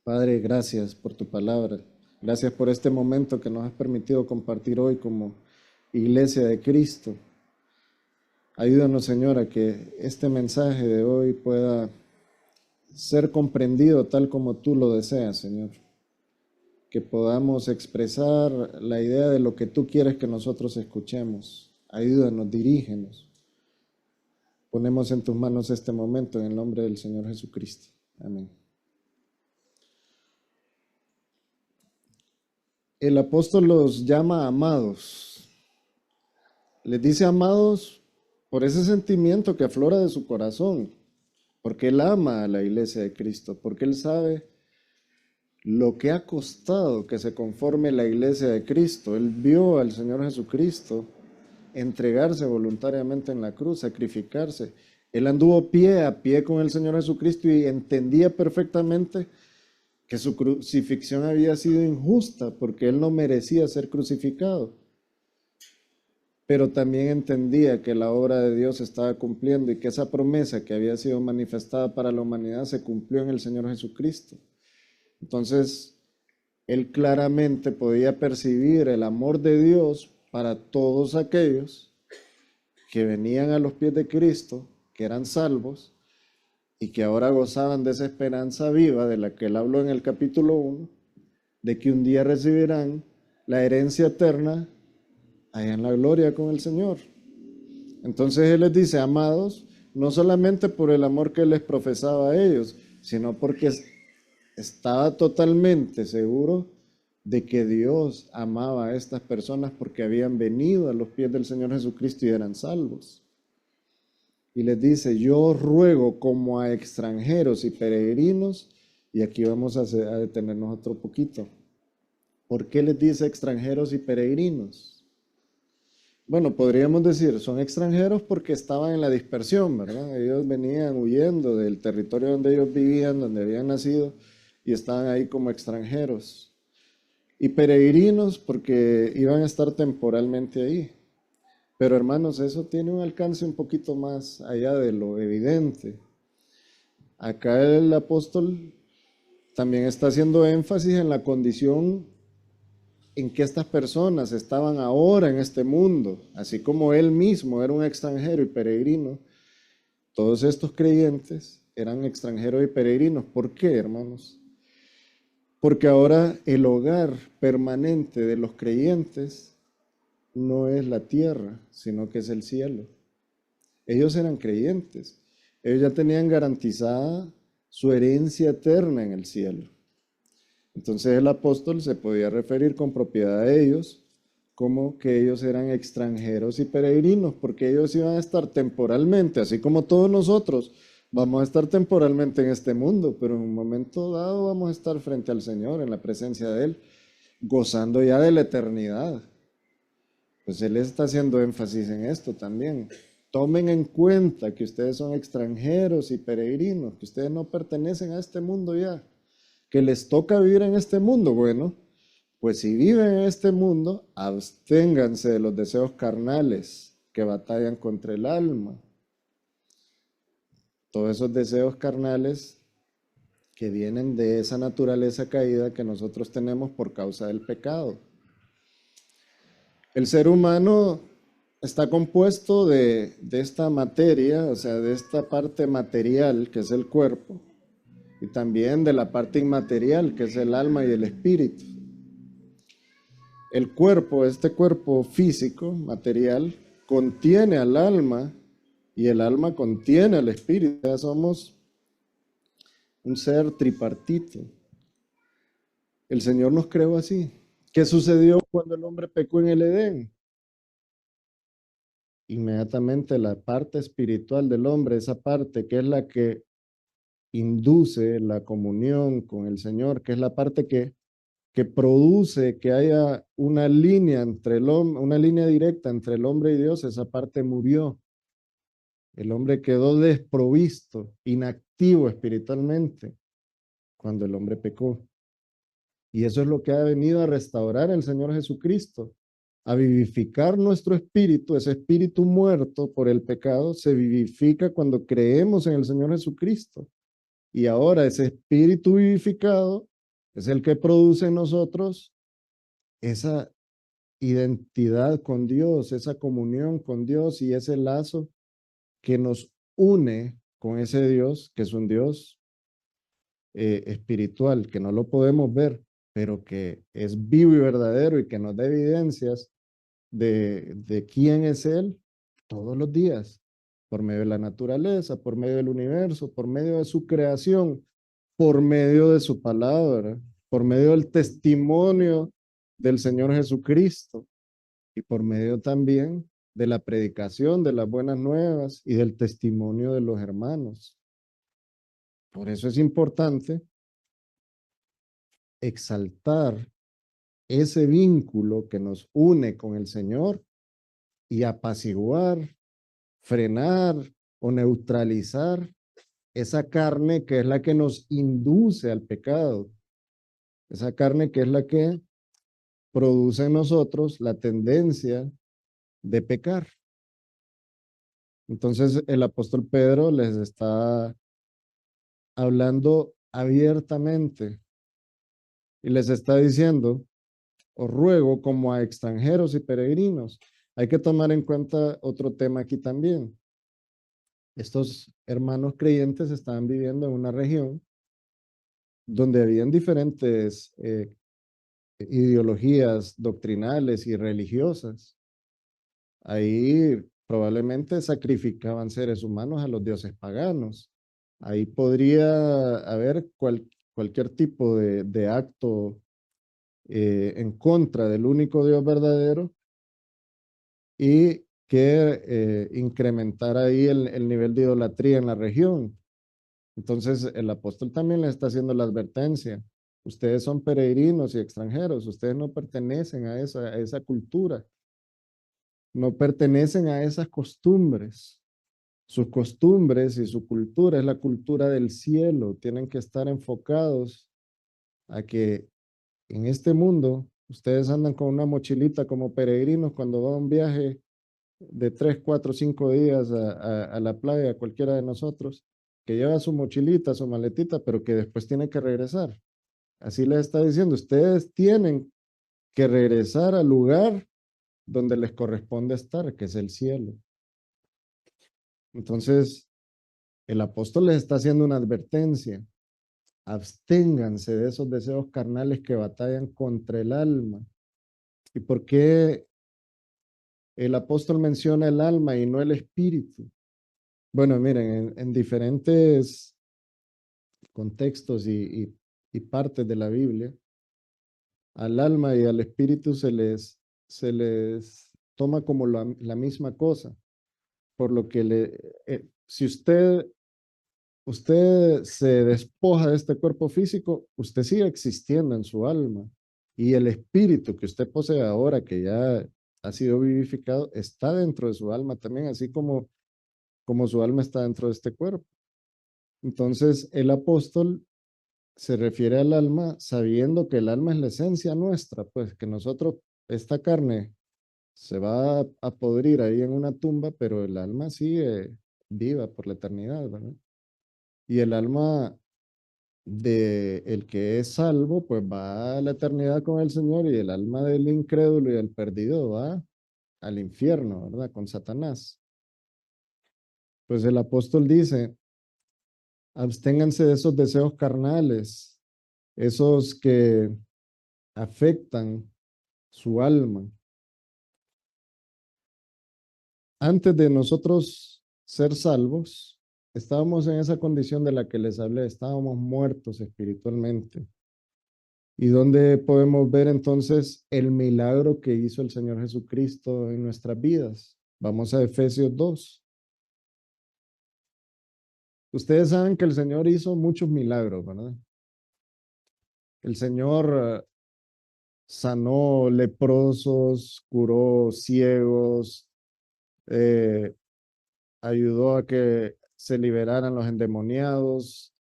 Padre, gracias por tu palabra. Gracias por este momento que nos has permitido compartir hoy como Iglesia de Cristo. Ayúdanos, Señor, a que este mensaje de hoy pueda ser comprendido tal como tú lo deseas, Señor. Que podamos expresar la idea de lo que tú quieres que nosotros escuchemos. Ayúdanos, dirígenos. Ponemos en tus manos este momento en el nombre del Señor Jesucristo. Amén. El apóstol los llama amados. Les dice amados por ese sentimiento que aflora de su corazón, porque él ama a la iglesia de Cristo, porque él sabe lo que ha costado que se conforme la iglesia de Cristo. Él vio al Señor Jesucristo entregarse voluntariamente en la cruz, sacrificarse. Él anduvo pie a pie con el Señor Jesucristo y entendía perfectamente que su crucifixión había sido injusta porque él no merecía ser crucificado. Pero también entendía que la obra de Dios se estaba cumpliendo y que esa promesa que había sido manifestada para la humanidad se cumplió en el Señor Jesucristo. Entonces, él claramente podía percibir el amor de Dios para todos aquellos que venían a los pies de Cristo, que eran salvos y que ahora gozaban de esa esperanza viva de la que él habló en el capítulo 1, de que un día recibirán la herencia eterna allá en la gloria con el Señor. Entonces Él les dice, amados, no solamente por el amor que les profesaba a ellos, sino porque estaba totalmente seguro de que Dios amaba a estas personas porque habían venido a los pies del Señor Jesucristo y eran salvos. Y les dice, yo ruego como a extranjeros y peregrinos, y aquí vamos a detenernos otro poquito. ¿Por qué les dice extranjeros y peregrinos? Bueno, podríamos decir, son extranjeros porque estaban en la dispersión, ¿verdad? Ellos venían huyendo del territorio donde ellos vivían, donde habían nacido, y estaban ahí como extranjeros. Y peregrinos porque iban a estar temporalmente ahí. Pero hermanos, eso tiene un alcance un poquito más allá de lo evidente. Acá el apóstol también está haciendo énfasis en la condición en que estas personas estaban ahora en este mundo, así como él mismo era un extranjero y peregrino. Todos estos creyentes eran extranjeros y peregrinos. ¿Por qué, hermanos? Porque ahora el hogar permanente de los creyentes no es la tierra, sino que es el cielo. Ellos eran creyentes. Ellos ya tenían garantizada su herencia eterna en el cielo. Entonces el apóstol se podía referir con propiedad a ellos como que ellos eran extranjeros y peregrinos, porque ellos iban a estar temporalmente, así como todos nosotros, vamos a estar temporalmente en este mundo, pero en un momento dado vamos a estar frente al Señor, en la presencia de Él, gozando ya de la eternidad. Pues Él está haciendo énfasis en esto también. Tomen en cuenta que ustedes son extranjeros y peregrinos, que ustedes no pertenecen a este mundo ya, que les toca vivir en este mundo. Bueno, pues si viven en este mundo, absténganse de los deseos carnales que batallan contra el alma. Todos esos deseos carnales que vienen de esa naturaleza caída que nosotros tenemos por causa del pecado. El ser humano está compuesto de esta materia, o sea, de esta parte material que es el cuerpo, y también de la parte inmaterial que es el alma y el espíritu. El cuerpo, este cuerpo físico, material, contiene al alma y el alma contiene al espíritu. Ya somos un ser tripartito. El Señor nos creó así. ¿Qué sucedió cuando el hombre pecó en el Edén? Inmediatamente la parte espiritual del hombre, esa parte que es la que induce la comunión con el Señor, que es la parte que produce que haya una línea entre el hombre, una línea directa entre el hombre y Dios, esa parte murió. El hombre quedó desprovisto, inactivo espiritualmente cuando el hombre pecó. Y eso es lo que ha venido a restaurar el Señor Jesucristo, a vivificar nuestro espíritu. Ese espíritu muerto por el pecado se vivifica cuando creemos en el Señor Jesucristo. Y ahora ese espíritu vivificado Es el que produce en nosotros esa identidad con Dios, esa comunión con Dios y ese lazo que nos une con ese Dios, que es un Dios espiritual, que no lo podemos ver, pero que es vivo y verdadero y que nos da evidencias de quién es Él todos los días, por medio de la naturaleza, por medio del universo, por medio de su creación, por medio de su palabra, por medio del testimonio del Señor Jesucristo y por medio también de la predicación de las buenas nuevas y del testimonio de los hermanos. Por eso es importante exaltar ese vínculo que nos une con el Señor y apaciguar, frenar o neutralizar esa carne que es la que nos induce al pecado, esa carne que es la que produce en nosotros la tendencia de pecar. Entonces el apóstol Pedro les está hablando abiertamente y les está diciendo, os ruego como a extranjeros y peregrinos. Hay que tomar en cuenta otro tema aquí también. Estos hermanos creyentes estaban viviendo en una región donde habían diferentes ideologías doctrinales y religiosas. Ahí probablemente sacrificaban seres humanos a los dioses paganos. Ahí podría haber cualquier tipo de acto en contra del único Dios verdadero y que incrementara ahí el nivel de idolatría en la región. Entonces el apóstol también le está haciendo la advertencia. Ustedes son peregrinos y extranjeros, ustedes no pertenecen a esa cultura, no pertenecen a esas costumbres. Sus costumbres y su cultura es la cultura del cielo. Tienen que estar enfocados a que en este mundo ustedes andan con una mochilita como peregrinos cuando van a un viaje de 3, 4, 5 días a la playa, cualquiera de nosotros, que lleva su mochilita, su maletita, pero que después tiene que regresar. Así les está diciendo, ustedes tienen que regresar al lugar donde les corresponde estar, que es el cielo. Entonces, el apóstol les está haciendo una advertencia. Absténganse de esos deseos carnales que batallan contra el alma. ¿Y por qué el apóstol menciona el alma y no el espíritu? Bueno, miren, en diferentes contextos y partes de la Biblia, al alma y al espíritu se les toma como la misma cosa, por lo que si usted se despoja de este cuerpo físico, usted sigue existiendo en su alma y el espíritu que usted posee ahora, que ya ha sido vivificado, está dentro de su alma también, así como su alma está dentro de este cuerpo. Entonces, el apóstol se refiere al alma sabiendo que el alma es la esencia nuestra, pues que nosotros, esta carne se va a podrir ahí en una tumba, pero el alma sigue viva por la eternidad, ¿verdad? Y el alma de el que es salvo, pues va a la eternidad con el Señor y el alma del incrédulo y del perdido va al infierno, ¿verdad? Con Satanás. Pues el apóstol dice, absténganse de esos deseos carnales, esos que afectan su alma. Antes de nosotros ser salvos, estábamos en esa condición de la que les hablé, estábamos muertos espiritualmente. ¿Y dónde podemos ver entonces el milagro que hizo el Señor Jesucristo en nuestras vidas? Vamos a Efesios 2. Ustedes saben que el Señor hizo muchos milagros, ¿verdad? El Señor sanó leprosos, curó ciegos, eh, ayudó a que se liberaran los endemoniados,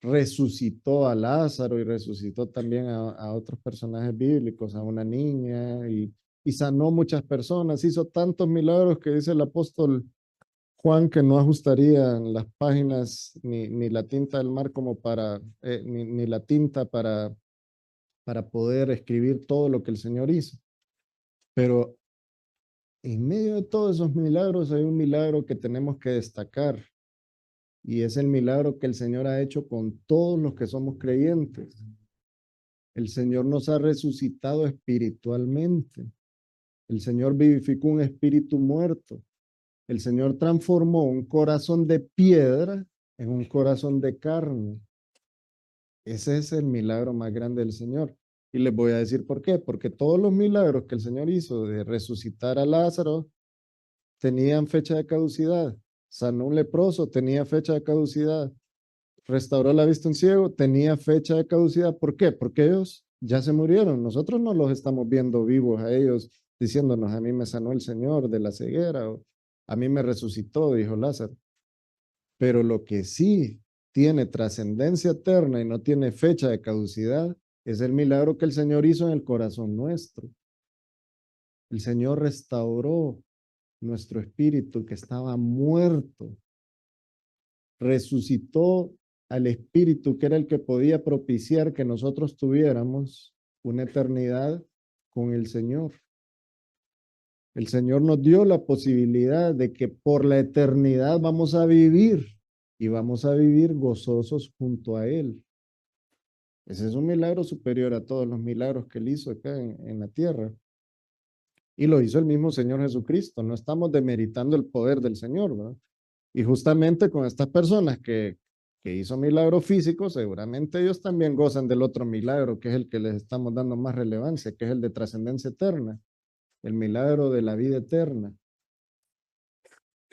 resucitó a Lázaro y resucitó también a otros personajes bíblicos, a una niña y sanó muchas personas, hizo tantos milagros que dice el apóstol Juan que no ajustarían las páginas ni la tinta del mar como para, ni la tinta para poder escribir todo lo que el Señor hizo. Pero en medio de todos esos milagros hay un milagro que tenemos que destacar, y es el milagro que el Señor ha hecho con todos los que somos creyentes. El Señor nos ha resucitado espiritualmente. El Señor vivificó un espíritu muerto. El Señor transformó un corazón de piedra en un corazón de carne. Ese es el milagro más grande del Señor. Y les voy a decir por qué. Porque todos los milagros que el Señor hizo de resucitar a Lázaro tenían fecha de caducidad. Sanó un leproso, tenía fecha de caducidad. Restauró la vista a un ciego, tenía fecha de caducidad. ¿Por qué? Porque ellos ya se murieron. Nosotros no los estamos viendo vivos a ellos diciéndonos, a mí me sanó el Señor de la ceguera, o a mí me resucitó, dijo Lázaro. Pero lo que sí tiene trascendencia eterna y no tiene fecha de caducidad es el milagro que el Señor hizo en el corazón nuestro. El Señor restauró nuestro espíritu que estaba muerto, resucitó al espíritu que era el que podía propiciar que nosotros tuviéramos una eternidad con el Señor. El Señor nos dio la posibilidad de que por la eternidad vamos a vivir y vamos a vivir gozosos junto a Él. Ese es un milagro superior a todos los milagros que Él hizo acá en la tierra. Y lo hizo el mismo Señor Jesucristo. No estamos demeritando el poder del Señor, ¿verdad? Y justamente con estas personas que hizo milagros físicos, seguramente ellos también gozan del otro milagro, que es el que les estamos dando más relevancia, que es el de trascendencia eterna, el milagro de la vida eterna.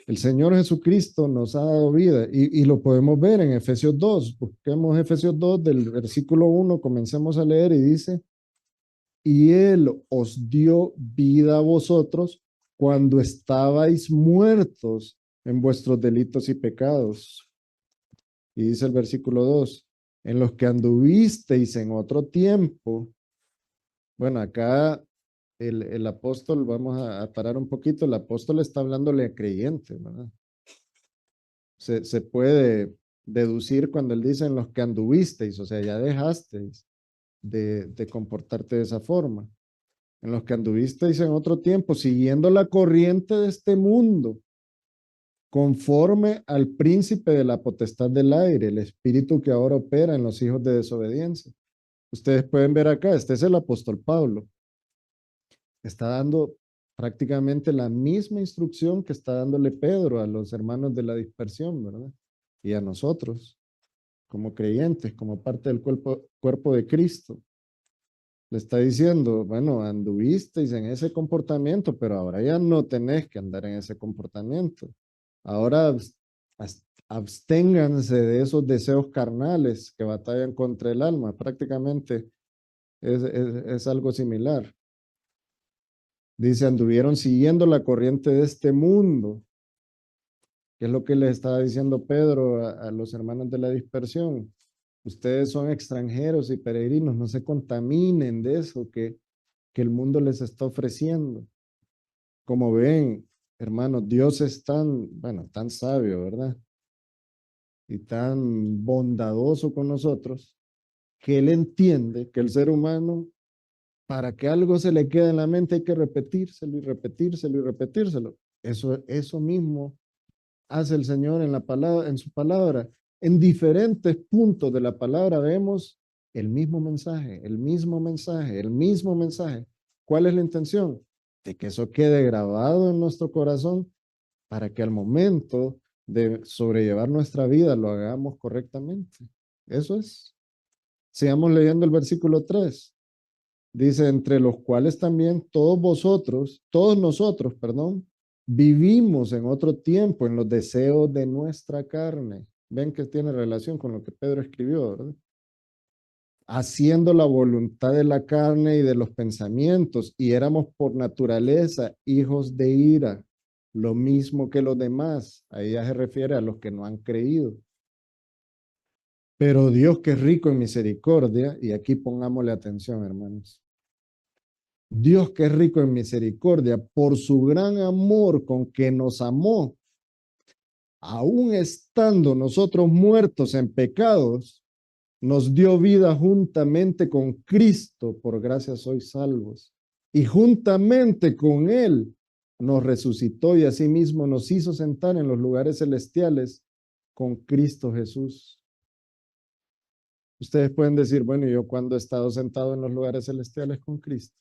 El Señor Jesucristo nos ha dado vida y lo podemos ver en Efesios 2. Busquemos Efesios 2 del versículo 1, comencemos a leer y dice, y Él os dio vida a vosotros cuando estabais muertos en vuestros delitos y pecados. Y dice el versículo 2, en los que anduvisteis en otro tiempo. Bueno, acá el apóstol, vamos a parar un poquito, el apóstol está hablándole a creyentes, ¿verdad? Se puede deducir cuando él dice en los que anduvisteis, o sea, ya dejasteis de comportarte de esa forma. En los que anduvisteis en otro tiempo, siguiendo la corriente de este mundo, conforme al príncipe de la potestad del aire, el espíritu que ahora opera en los hijos de desobediencia. Ustedes pueden ver acá, este es el apóstol Pablo. Está dando prácticamente la misma instrucción que está dándole Pedro a los hermanos de la dispersión, ¿verdad? Y a nosotros, como creyentes, como parte del cuerpo de Cristo. Le está diciendo, bueno, anduvisteis en ese comportamiento, pero ahora ya no tenés que andar en ese comportamiento. Ahora absténganse de esos deseos carnales que batallan contra el alma. Prácticamente es algo similar. Dice, anduvieron siguiendo la corriente de este mundo, que es lo que le estaba diciendo Pedro a los hermanos de la dispersión. Ustedes son extranjeros y peregrinos, no se contaminen de eso que el mundo les está ofreciendo. Como ven, hermanos, Dios es tan, bueno, tan sabio, ¿verdad? Y tan bondadoso con nosotros, que Él entiende que el ser humano, para que algo se le quede en la mente, hay que repetírselo y repetírselo y repetírselo. Eso mismo hace el Señor en la palabra, en su palabra. En diferentes puntos de la palabra vemos el mismo mensaje, el mismo mensaje, el mismo mensaje. ¿Cuál es la intención? De que eso quede grabado en nuestro corazón para que al momento de sobrellevar nuestra vida lo hagamos correctamente. Eso es. Sigamos leyendo el versículo 3. Dice, entre los cuales también todos nosotros, perdón, vivimos en otro tiempo en los deseos de nuestra carne. Ven que tiene relación con lo que Pedro escribió, ¿verdad? Haciendo la voluntad de la carne y de los pensamientos, y éramos por naturaleza hijos de ira, lo mismo que los demás. Ahí ya se refiere a los que no han creído. Pero Dios, que es rico en misericordia, y aquí pongámosle atención, hermanos. Dios, que es rico en misericordia, por su gran amor con que nos amó, aún estando nosotros muertos en pecados, nos dio vida juntamente con Cristo, por gracia sois salvos, y juntamente con Él nos resucitó y asimismo nos hizo sentar en los lugares celestiales con Cristo Jesús. Ustedes pueden decir, bueno, ¿yo cuándo he estado sentado en los lugares celestiales con Cristo?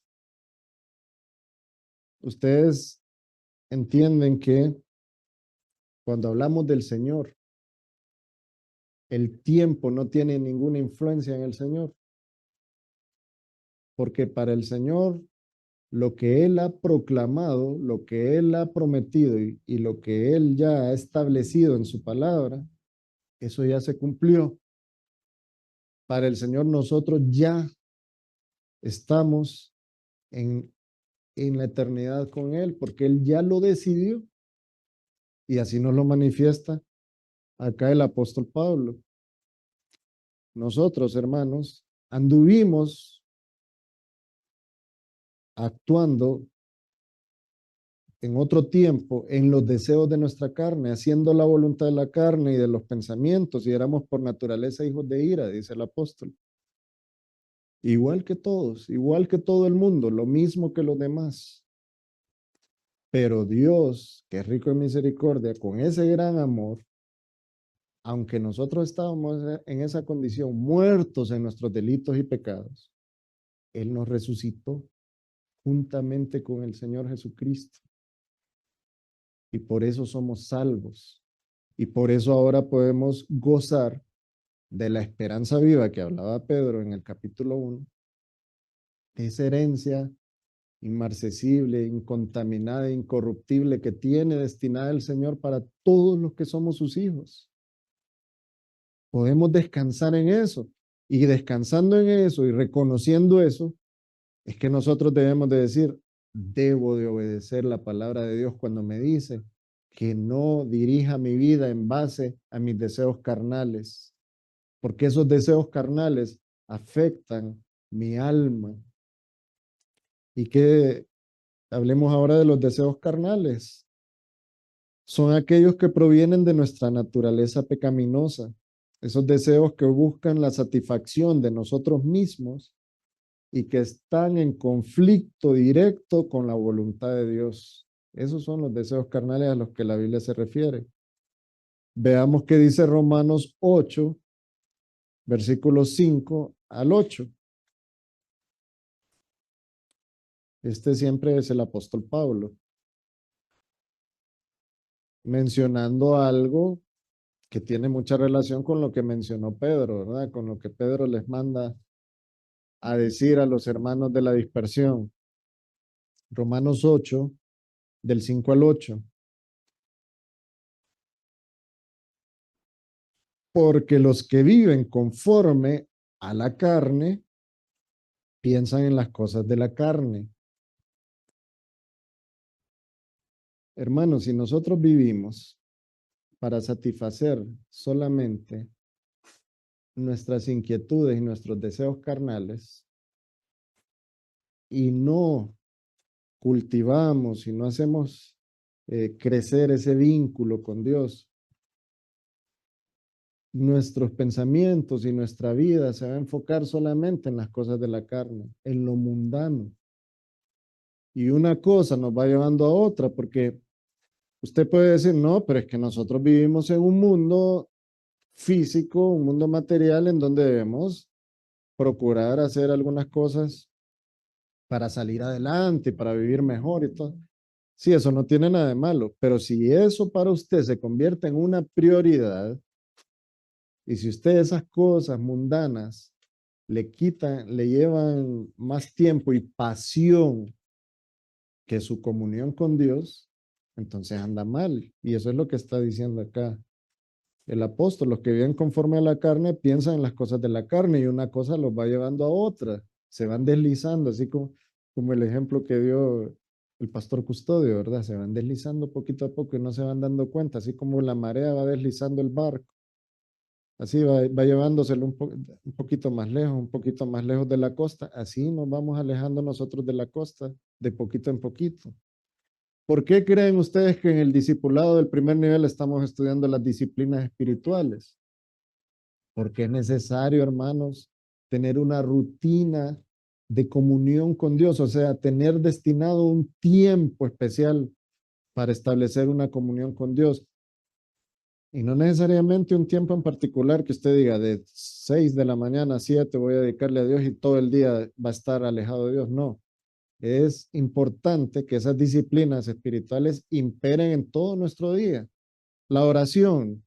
Ustedes entienden que cuando hablamos del Señor, el tiempo no tiene ninguna influencia en el Señor, porque para el Señor lo que Él ha proclamado, lo que Él ha prometido y lo que Él ya ha establecido en su palabra, eso ya se cumplió. Para el Señor nosotros ya estamos en, en la eternidad con Él, porque Él ya lo decidió y así nos lo manifiesta acá el apóstol Pablo. Nosotros, hermanos, anduvimos actuando en otro tiempo en los deseos de nuestra carne, haciendo la voluntad de la carne y de los pensamientos, y éramos por naturaleza hijos de ira, dice el apóstol. Igual que todo el mundo, lo mismo que los demás. Pero Dios, que es rico en misericordia, con ese gran amor, aunque nosotros estábamos en esa condición, muertos en nuestros delitos y pecados, Él nos resucitó juntamente con el Señor Jesucristo. Y por eso somos salvos. Y por eso ahora podemos gozar de la esperanza viva que hablaba Pedro en el capítulo 1, esa herencia inmarcesible, incontaminada, incorruptible que tiene destinada el Señor para todos los que somos sus hijos. Podemos descansar en eso. Y descansando en eso y reconociendo eso, es que nosotros debemos de decir, debo de obedecer la palabra de Dios cuando me dice que no dirija mi vida en base a mis deseos carnales, porque esos deseos carnales afectan mi alma. Y que hablemos ahora de los deseos carnales. Son aquellos que provienen de nuestra naturaleza pecaminosa, esos deseos que buscan la satisfacción de nosotros mismos y que están en conflicto directo con la voluntad de Dios. Esos son los deseos carnales a los que la Biblia se refiere. Veamos qué dice Romanos 8, versículos 5 al 8. Este siempre es el apóstol Pablo, mencionando algo que tiene mucha relación con lo que mencionó Pedro, ¿verdad? Con lo que Pedro les manda a decir a los hermanos de la dispersión. Romanos 8, del 5 al 8. Porque los que viven conforme a la carne piensan en las cosas de la carne. Hermanos, si nosotros vivimos para satisfacer solamente nuestras inquietudes y nuestros deseos carnales y no cultivamos y no hacemos crecer ese vínculo con Dios, nuestros pensamientos y nuestra vida se va a enfocar solamente en las cosas de la carne, en lo mundano. Y una cosa nos va llevando a otra, porque usted puede decir, no, pero es que nosotros vivimos en un mundo físico, un mundo material en donde debemos procurar hacer algunas cosas para salir adelante, para vivir mejor y todo. Sí, eso no tiene nada de malo, pero si eso para usted se convierte en una prioridad y si usted esas cosas mundanas le quitan, le llevan más tiempo y pasión que su comunión con Dios, entonces anda mal. Y eso es lo que está diciendo acá el apóstol. Los que viven conforme a la carne piensan en las cosas de la carne y una cosa los va llevando a otra. Se van deslizando, así como el ejemplo que dio el pastor Custodio, ¿verdad? Se van deslizando poquito a poco y no se van dando cuenta, así como la marea va deslizando el barco. Así va llevándoselo un poquito más lejos, un poquito más lejos de la costa. Así nos vamos alejando nosotros de la costa, de poquito en poquito. ¿Por qué creen ustedes que en el discipulado del primer nivel estamos estudiando las disciplinas espirituales? porque es necesario, hermanos, tener una rutina de comunión con Dios, o sea, tener destinado un tiempo especial para establecer una comunión con Dios. Y no necesariamente un tiempo en particular que usted diga de 6 de la mañana a 7 voy a dedicarle a Dios y todo el día va a estar alejado de Dios. No, es importante que esas disciplinas espirituales imperen en todo nuestro día. La oración,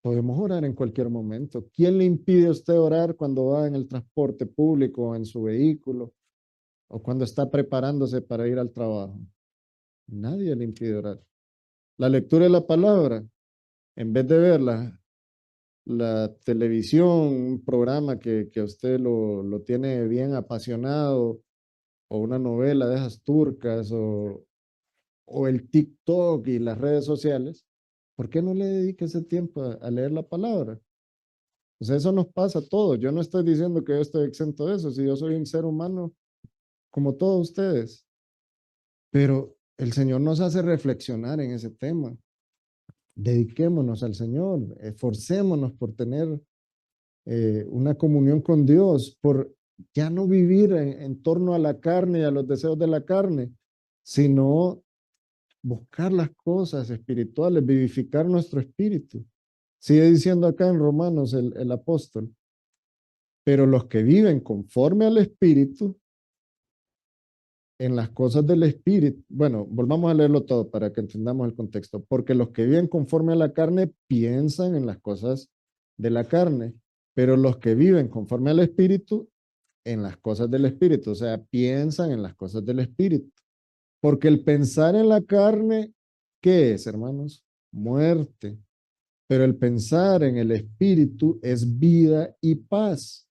podemos orar en cualquier momento. ¿Quién le impide a usted orar cuando va en el transporte público, en su vehículo, o cuando está preparándose para ir al trabajo? Nadie le impide orar. La lectura de la palabra, en vez de ver la televisión, un programa que usted lo tiene bien apasionado, o una novela de esas turcas, o el TikTok y las redes sociales, ¿por qué no le dedica ese tiempo a leer la palabra? O sea, eso nos pasa a todos. Yo no estoy diciendo que yo estoy exento de eso, si yo soy un ser humano como todos ustedes, pero el Señor nos hace reflexionar en ese tema. Dediquémonos al Señor, esforcémonos por tener una comunión con Dios, por ya no vivir en torno a la carne y a los deseos de la carne, sino buscar las cosas espirituales, vivificar nuestro espíritu. Sigue diciendo acá en Romanos el apóstol, pero los que viven conforme al espíritu, en las cosas del espíritu, bueno, volvamos a leerlo todo para que entendamos el contexto, porque los que viven conforme a la carne piensan en las cosas de la carne, pero los que viven conforme al espíritu, en las cosas del espíritu, o sea, piensan en las cosas del espíritu. Porque el pensar en la carne, ¿qué es, hermanos? Muerte. Pero el pensar en el espíritu es vida y paz.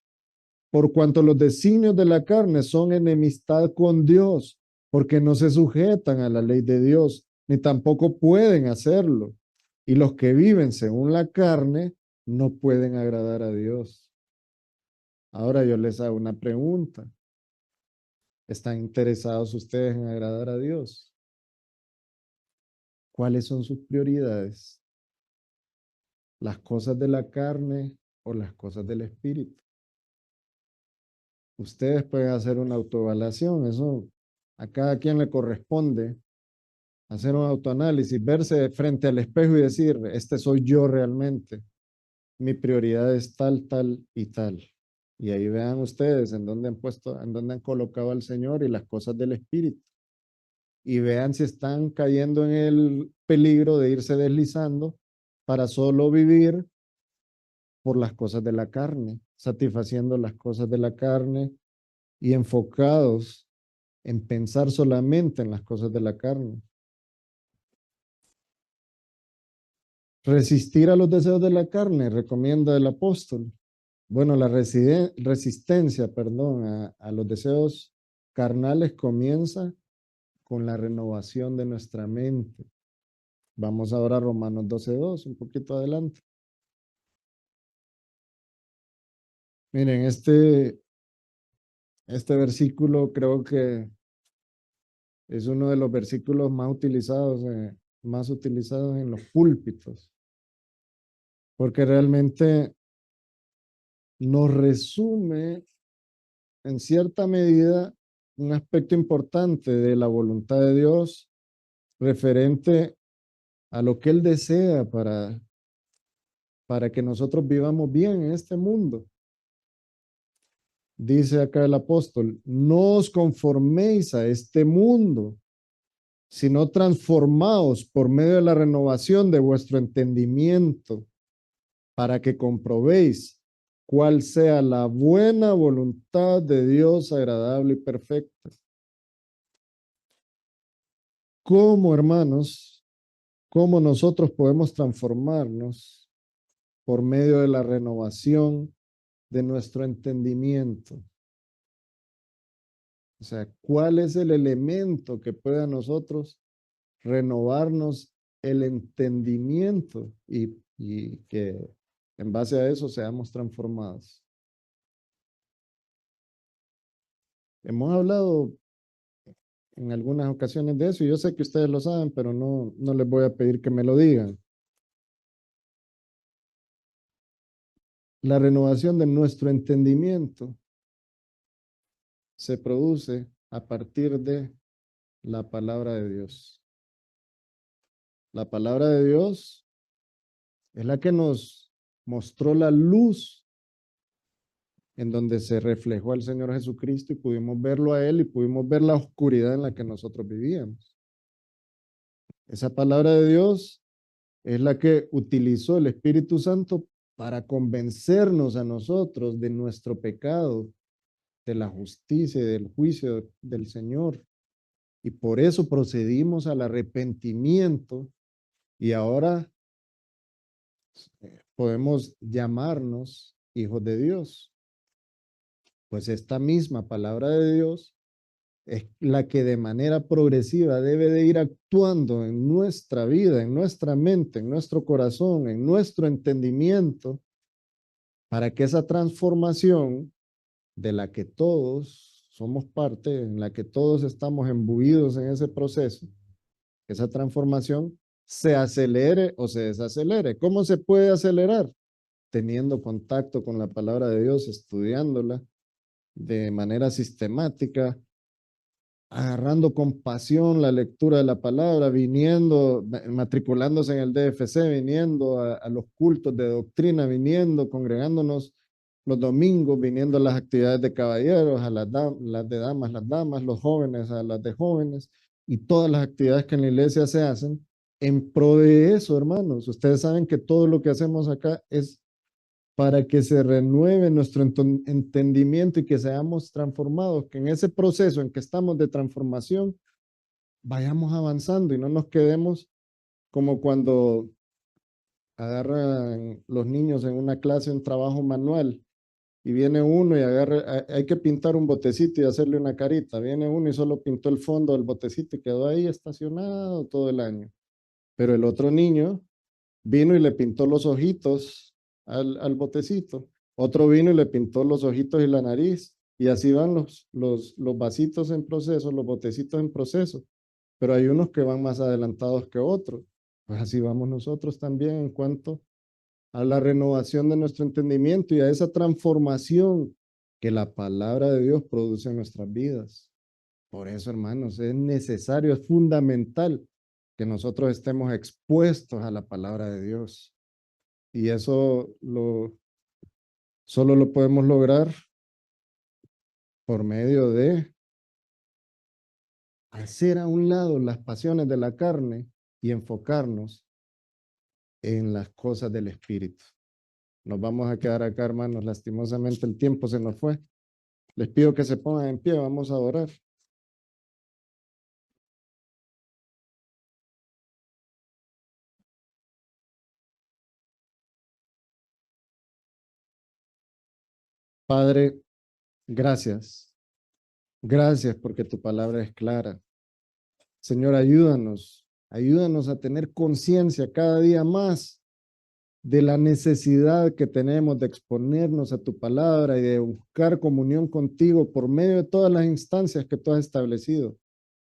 Por cuanto los designios de la carne son enemistad con Dios, porque no se sujetan a la ley de Dios, ni tampoco pueden hacerlo. Y los que viven según la carne no pueden agradar a Dios. Ahora yo les hago una pregunta. ¿Están interesados ustedes en agradar a Dios? ¿Cuáles son sus prioridades? ¿Las cosas de la carne o las cosas del espíritu? Ustedes pueden hacer una autoevaluación, eso a cada quien le corresponde hacer un autoanálisis, verse frente al espejo y decir, este soy yo realmente, mi prioridad es tal, tal y tal. Y ahí vean ustedes en dónde han puesto, en dónde han colocado al Señor y las cosas del espíritu. Y vean si están cayendo en el peligro de irse deslizando para solo vivir por las cosas de la carne, satisfaciendo las cosas de la carne y enfocados en pensar solamente en las cosas de la carne. Resistir a los deseos de la carne, recomienda el apóstol. Bueno, la resistencia, perdón, a los deseos carnales comienza con la renovación de nuestra mente. Vamos ahora a Romanos 12:2, un poquito adelante. Miren, este versículo creo que es uno de los versículos más utilizados en los púlpitos, porque realmente nos resume en cierta medida un aspecto importante de la voluntad de Dios referente a lo que Él desea para que nosotros vivamos bien en este mundo. Dice acá el apóstol, no os conforméis a este mundo, sino transformaos por medio de la renovación de vuestro entendimiento, para que comprobéis cuál sea la buena voluntad de Dios agradable y perfecta. ¿Cómo, hermanos? ¿Cómo nosotros podemos transformarnos por medio de la renovación de nuestro entendimiento? O sea, ¿cuál es el elemento que puede a nosotros renovarnos el entendimiento y que en base a eso seamos transformados? Hemos hablado en algunas ocasiones de eso y yo sé que ustedes lo saben, pero no les voy a pedir que me lo digan. la renovación de nuestro entendimiento se produce a partir de la palabra de Dios. La palabra de Dios es la que nos mostró la luz en donde se reflejó al Señor Jesucristo y pudimos verlo a Él y pudimos ver la oscuridad en la que nosotros vivíamos. Esa palabra de Dios es la que utilizó el Espíritu Santo para convencernos a nosotros de nuestro pecado, de la justicia y del juicio del Señor. Y por eso procedimos al arrepentimiento y ahora podemos llamarnos hijos de Dios. Pues esta misma palabra de Dios es la que de manera progresiva debe de ir actuando en nuestra vida, en nuestra mente, en nuestro corazón, en nuestro entendimiento, para que esa transformación de la que todos somos parte, en la que todos estamos imbuidos en ese proceso, esa transformación se acelere o se desacelere. ¿Cómo se puede acelerar? Teniendo contacto con la palabra de Dios, estudiándola de manera sistemática, agarrando con pasión la lectura de la palabra, viniendo, matriculándose en el DFC, viniendo a los cultos de doctrina, viniendo, congregándonos los domingos, viniendo a las actividades de caballeros, a las de damas, las damas, los jóvenes, a las de jóvenes, y todas las actividades que en la iglesia se hacen en pro de eso, hermanos. Ustedes saben que todo lo que hacemos acá es para que se renueve nuestro entendimiento y que seamos transformados, que en ese proceso en que estamos de transformación vayamos avanzando y no nos quedemos como cuando agarran los niños en una clase un trabajo manual y viene uno y agarra, hay que pintar un botecito y hacerle una carita, viene uno y solo pintó el fondo del botecito y quedó ahí estacionado todo el año, pero el otro niño vino y le pintó los ojitos al botecito. Otro vino y le pintó los ojitos y la nariz. Y así van los vasitos en proceso, los botecitos en proceso. Pero hay unos que van más adelantados que otros. Pues así vamos nosotros también en cuanto a la renovación de nuestro entendimiento y a esa transformación que la palabra de Dios produce en nuestras vidas. Por eso, hermanos, es necesario, es fundamental que nosotros estemos expuestos a la palabra de Dios. Y eso solo lo podemos lograr por medio de hacer a un lado las pasiones de la carne y enfocarnos en las cosas del Espíritu. Nos vamos a quedar acá, hermanos. Lastimosamente el tiempo se nos fue. Les pido que se pongan en pie, vamos a orar. Padre, gracias. Gracias porque tu palabra es clara. Señor, ayúdanos a tener conciencia cada día más de la necesidad que tenemos de exponernos a tu palabra y de buscar comunión contigo por medio de todas las instancias que tú has establecido.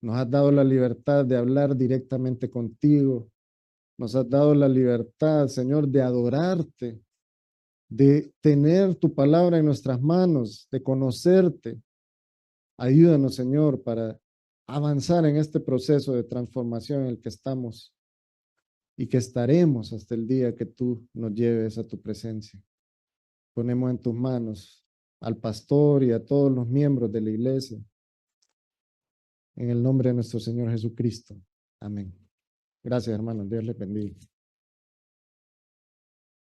Nos has dado la libertad de hablar directamente contigo. Nos has dado la libertad, Señor, de adorarte, de tener tu palabra en nuestras manos, de conocerte. Ayúdanos, Señor, para avanzar en este proceso de transformación en el que estamos y que estaremos hasta el día que tú nos lleves a tu presencia. Ponemos en tus manos al pastor y a todos los miembros de la iglesia. En el nombre de nuestro Señor Jesucristo. Amén. Gracias, hermanos. Dios les bendiga.